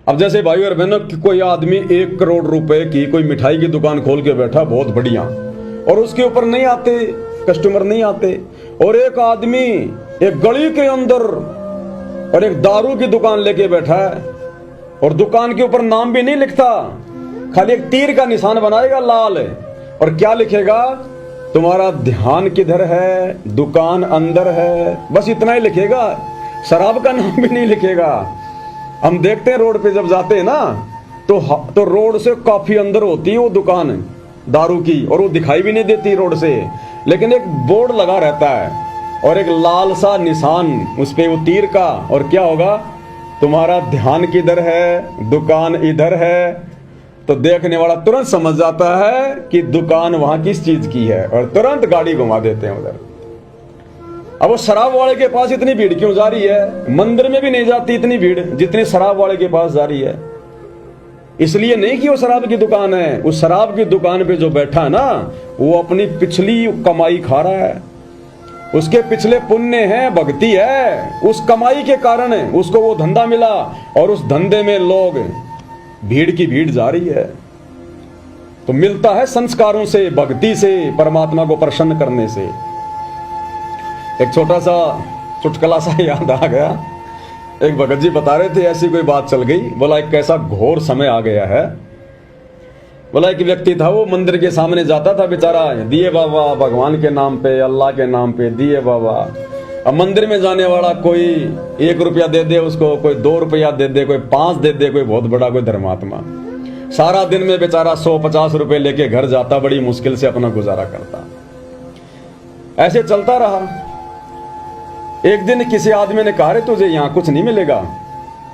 अब जैसे भाई और बहनों, कोई आदमी 1 करोड़ रुपए की कोई मिठाई की दुकान खोल के बैठा, बहुत बढ़िया, और उसके ऊपर नहीं आते कस्टमर, नहीं आते। और एक आदमी एक गली के अंदर और एक दारू की दुकान लेके बैठा है, और दुकान के ऊपर नाम भी नहीं लिखता, खाली एक तीर का निशान बनाएगा लाल, और क्या लिखेगा, तुम्हारा ध्यान किधर है, दुकान अंदर है, बस इतना ही लिखेगा, शराब का नाम भी नहीं लिखेगा। हम देखते हैं रोड पे जब जाते हैं ना, तो रोड से काफी अंदर होती है वो दुकान दारू की, और वो दिखाई भी नहीं देती रोड से, लेकिन एक बोर्ड लगा रहता है और एक लाल सा निशान उस पे वो तीर का, और क्या होगा, तुम्हारा ध्यान किधर है, दुकान इधर है। तो देखने वाला तुरंत समझ जाता है कि दुकान वहां किस चीज की है, और तुरंत गाड़ी घुमा देते हैं उधर। अब वो शराब वाले के पास इतनी भीड़ क्यों जा रही है? मंदिर में भी नहीं जाती इतनी भीड़ जितनी शराब वाले के पास जा रही है। इसलिए नहीं कि वो शराब की दुकान है, उस शराब की दुकान पे जो बैठा है ना, वो अपनी पिछली कमाई खा रहा है, उसके पिछले पुण्य है, भक्ति है, उस कमाई के कारण उसको वो धंधा मिला, और उस धंधे में लोग भीड़ की भीड़ जा रही है। तो मिलता है संस्कारों से, भक्ति से, परमात्मा को प्रसन्न करने से। एक छोटा सा चुटकुला सा याद आ गया। एक भगत जी बता रहे थे, ऐसी कोई बात चल गई, बोला एक कैसा घोर समय आ गया है। बोला एक व्यक्ति था, वो मंदिर के सामने जाता था बेचारा, दिए बाबा भगवान के नाम पे, अल्लाह के नाम पे दिए बाबा। अब मंदिर में जाने वाला कोई 1 रुपया दे दे उसको, कोई 2 रुपया दे दे, कोई 5 दे दे, कोई बहुत बड़ा कोई धर्मात्मा। सारा दिन में बेचारा 100-50 रुपए लेके घर जाता, बड़ी मुश्किल से अपना गुजारा करता। ऐसे चलता रहा। एक दिन किसी आदमी ने कहा, रे तुझे यहाँ कुछ नहीं मिलेगा,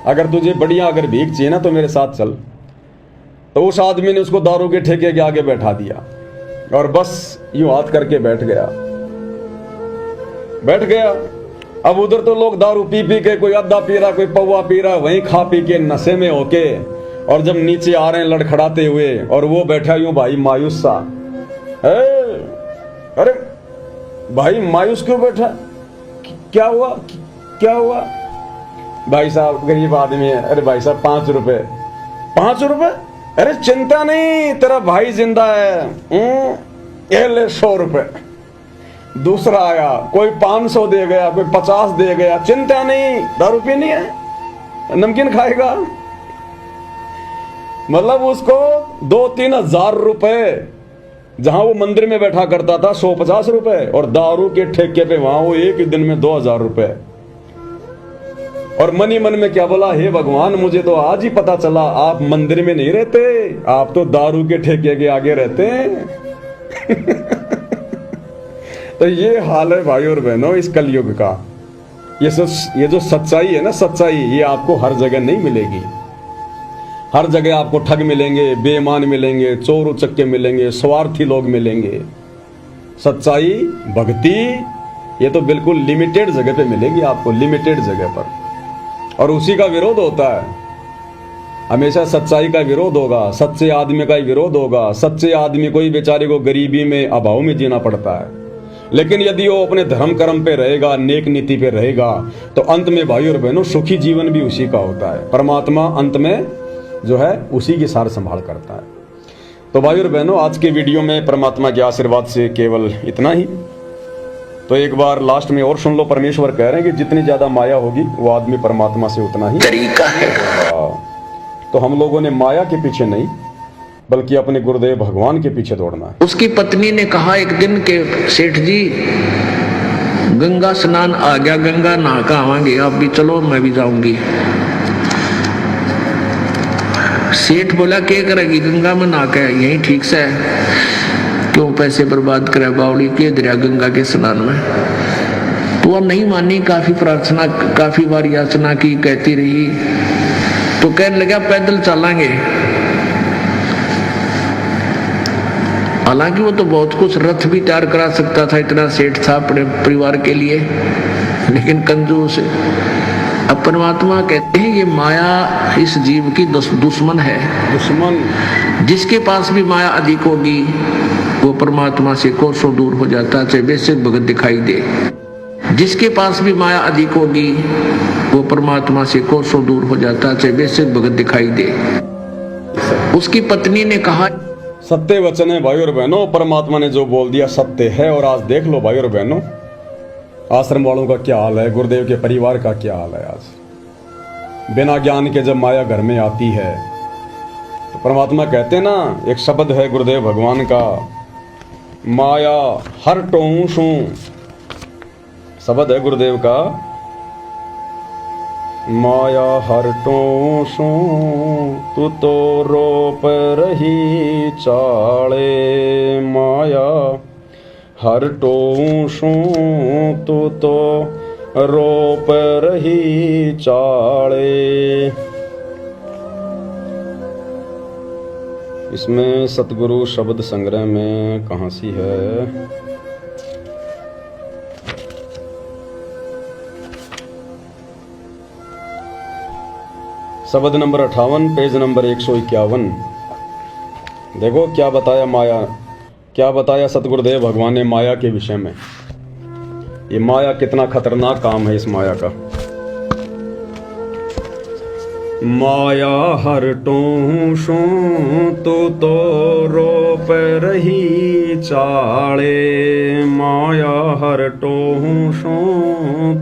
अगर तुझे बढ़िया अगर भीख चाहिए ना तो मेरे साथ चल। तो उस आदमी ने उसको दारू के ठेके के आगे बैठा दिया, और बस यूं हाथ करके बैठ गया। अब उधर तो लोग दारू पी पी के, कोई अद्धा पी रहा, कोई पौवा पी रहा, वहीं खा पी के नशे में होके, और जब नीचे आ रहे हैं लड़खड़ाते हुए, और वो बैठा यूं भाई मायूस सा। अरे भाई मायूस क्यों बैठा, क्या हुआ, क्या हुआ? भाई साहब गरीब आदमी है। अरे भाई साहब 5 रुपए। 5 रुपए? अरे चिंता नहीं, तेरा भाई जिंदा है, ये ले 100 रुपए। दूसरा आया, कोई 500 दे गया, कोई 50 दे गया, चिंता नहीं, दारू पीनी है, नमकीन खाएगा। मतलब उसको 2-3 हजार रुपए, जहां वो मंदिर में बैठा करता था 150 रुपए, और दारू के ठेके पे वहां वो एक ही दिन में 2000 रुपए। और मन ही मन में क्या बोला, हे भगवान मुझे तो आज ही पता चला आप मंदिर में नहीं रहते, आप तो दारू के ठेके के आगे रहते हैं। तो ये हाल है भाई और बहनों इस कलयुग का। ये जो सच्चाई है ना, सच्चाई ये आपको हर जगह नहीं मिलेगी। हर जगह आपको ठग मिलेंगे, बेईमान मिलेंगे, चोर उचक्के मिलेंगे, स्वार्थी लोग मिलेंगे। सच्चाई, भक्ति, ये तो बिल्कुल लिमिटेड जगह पे मिलेगी आपको, लिमिटेड जगह पर। और उसी का विरोध होता है, हमेशा सच्चाई का विरोध होगा, सच्चे आदमी का ही विरोध होगा। सच्चे आदमी को ही बेचारे को गरीबी में, अभाव में जीना पड़ता है। लेकिन यदि वो अपने धर्म कर्म पे रहेगा, नेक नीति पे रहेगा, तो अंत में भाई और बहनों सुखी जीवन भी उसी का होता है। परमात्मा अंत में जो है उसी की सार संभाल करता है। तो भाई और बहनों आज के वीडियो में परमात्मा के आशीर्वाद से केवल इतना ही। तो एक बार लास्ट में और सुन लो, परमेश्वर कह रहे हैं कि जितनी ज्यादा माया होगी वो आदमी परमात्मा से उतना ही तरीका है। तो हम लोगों ने माया के पीछे नहीं बल्कि अपने गुरुदेव भगवान के पीछे दौड़ना है। उसकी पत्नी ने कहा एक दिन के, सेठ जी गंगा स्नान आ गया, गंगा नहा के आवांगे, आप भी चलो, मैं भी जाऊंगी। सेठ बोला क्या करेगी गंगा में नहा के, यही ठीक से है, क्यों पैसे बर्बाद करे बावड़ी के दरिया गंगा के स्नान में। तो वह नहीं मानी, काफी प्रार्थना, काफी बार याचना की, कहती रही। तो कहने लगा पैदल चलेंगे। हालांकि वो तो बहुत कुछ रथ भी तैयार करा सकता था, इतना सेठ था अपने परिवार के लिए, लेकिन कंजूस। अब परमात्मा कहते हैं ये माया इस जीव की दुश्मन है। दुश्मन जिसके पास भी माया अधिक होगी वो परमात्मा से कोसों दूर हो जाता है, चाहे बेशक भगत दिखाई दे। जिसके पास भी माया अधिक होगी वो परमात्मा से कोसों दूर हो जाता, चाहे बेशक भगत दिखाई दे। उसकी पत्नी ने कहा, सत्य वचन है भाई और बहनों, परमात्मा ने जो बोल दिया सत्य है। और आज देख लो भाई और बहनों, आश्रम वालों का क्या हाल है, गुरुदेव के परिवार का क्या हाल है। आज बिना ज्ञान के जब माया घर में आती है तो परमात्मा कहते हैं ना, एक शब्द है गुरुदेव भगवान का, माया हर टोऊ शू, शब्द है गुरुदेव का, माया हर टोऊ शू तू तो रोप रही चाले, माया हर टोऊ शू तू तो रोप रही चाले। इसमें सतगुरु शब्द संग्रह में कहाँ सी है, शब्द नंबर 58 पेज नंबर 151। देखो क्या बताया माया, क्या बताया सतगुरुदेव भगवान ने माया के विषय में। ये माया कितना खतरनाक काम है इस माया का। माया हर टों शू तू तो रोप रही चाले, माया हर टों शू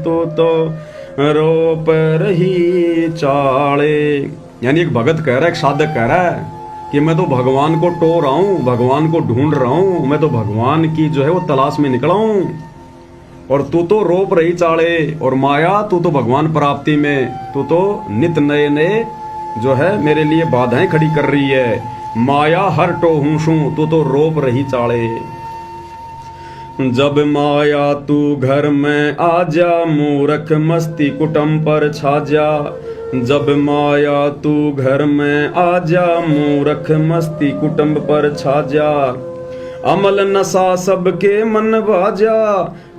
तू तो रोप रही चाले। यानी एक भगत कह रहा है, एक साधक कह रहा है कि मैं तो भगवान को टो रहा हूं, भगवान को ढूंढ रहा हूं, मैं तो भगवान की जो है वो तलाश में निकला हूं, और तू तो रोप रही चाले। और माया तू तो भगवान प्राप्ति में, तू तो नित नए नए जो है मेरे लिए बाधाएं खड़ी कर रही है। माया हर टो हूं शू तू तो रोप रही चाले। जब माया तू घर में आ जा, मूर्ख मस्ती कुटुंब पर छा जा। जब माया तू घर में आ जा, मूर्ख मस्ती कुटुंब पर छा जा। अमल नशा सबके मन भाजा,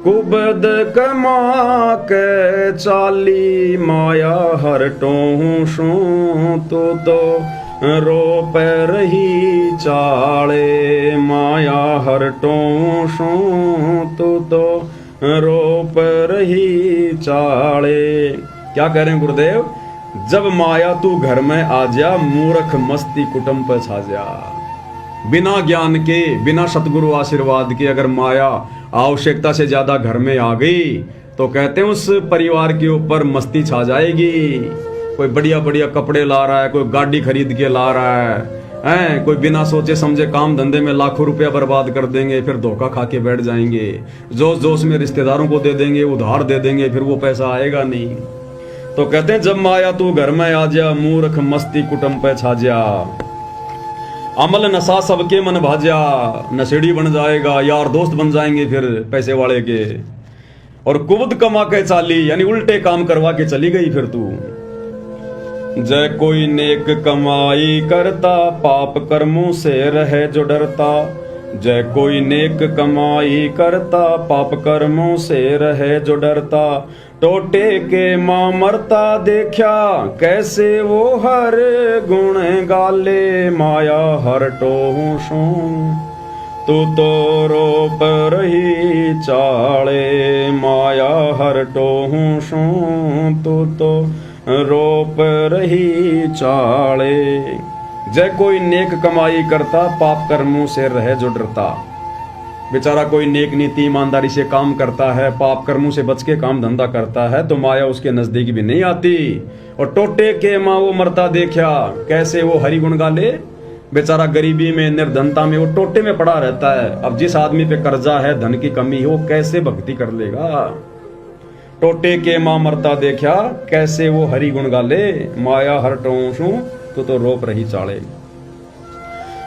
कुबद कमा के चाली। माया हर टों शू तू तो रोप रही चाले, माया हर टों शू तू तो रोप रही चाले। क्या कह रहे हैं गुरुदेव, जब माया तू घर में आ जा, मूर्ख मस्ती कुटुंब पर छा जा। बिना ज्ञान के, बिना सतगुरु आशीर्वाद के अगर माया आवश्यकता से ज्यादा घर में आ गई तो कहते हैं उस परिवार के ऊपर मस्ती छा जाएगी। कोई बढ़िया बढ़िया कपड़े ला रहा है, कोई गाड़ी खरीद के ला रहा है, कोई बिना सोचे समझे काम धंधे में लाखों रुपया बर्बाद कर देंगे, फिर धोखा खा के बैठ जाएंगे। जोश जोश में रिश्तेदारों को दे देंगे, उधार दे देंगे, फिर वो पैसा आएगा नहीं। तो कहते हैं जब माया तू घर में आ जा, मूर्ख मस्ती कुटुंब पे छा जा। अमल नशा सबके मन भाजा, नशेड़ी बन जाएगा, यार दोस्त बन जाएंगे फिर पैसे वाले के। और कुबद कमा के चाली, यानी उल्टे काम करवा के चली गई फिर तू। जय कोई नेक कमाई करता, पाप कर्मों से रहे जो डरता। जय कोई नेक कमाई करता, पाप कर्मों से रहे जो डरता। टोटे के मां मरता देखा, कैसे वो हर गुण गाले। माया हर टोहू शू तू तो रोप रही चाले, माया हर टोहू शू तू तो रोप रही चाले। जय कोई नेक कमाई करता, पाप कर्मों से रहे जो डरता। बेचारा कोई नेक नीति ईमानदारी से काम करता है, पाप कर्मों से बच के काम धंधा करता है, तो माया उसके नजदीक भी नहीं आती। और टोटे के माँ वो मरता देखा, कैसे वो हरि गुण गाले। बेचारा गरीबी में, निर्धनता में, वो टोटे में पड़ा रहता है। अब जिस आदमी पे कर्जा है, धन की कमी है, वो कैसे भक्ति कर लेगा। टोटे के माँ मरता देखा, कैसे वो हरि गुण गाले। माया हर टोशू तो रोप रही चाले।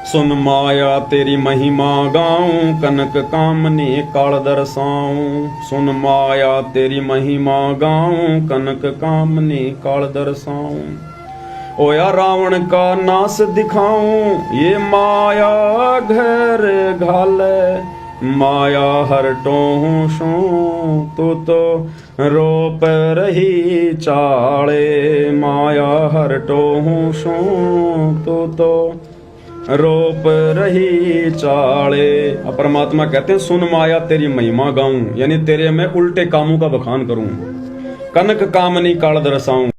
सुन माया तेरी महिमा गाऊं, कनक कामनी काल दर्शाऊं। सुन माया तेरी महिमा गाऊं, कनक कामनी काल दर्शाऊं। ओया रावण का नाश दिखाऊं, ये माया घर घाले। माया हर टोशू तू तो रोप रही चाले। माया हर टोशू तू तो रोप रही चाले। अब परमात्मा कहते हैं सुन माया तेरी महिमा गाऊं, यानी तेरे मैं उल्टे कामों का बखान करूं, कनक कामनी काल दरसाऊं।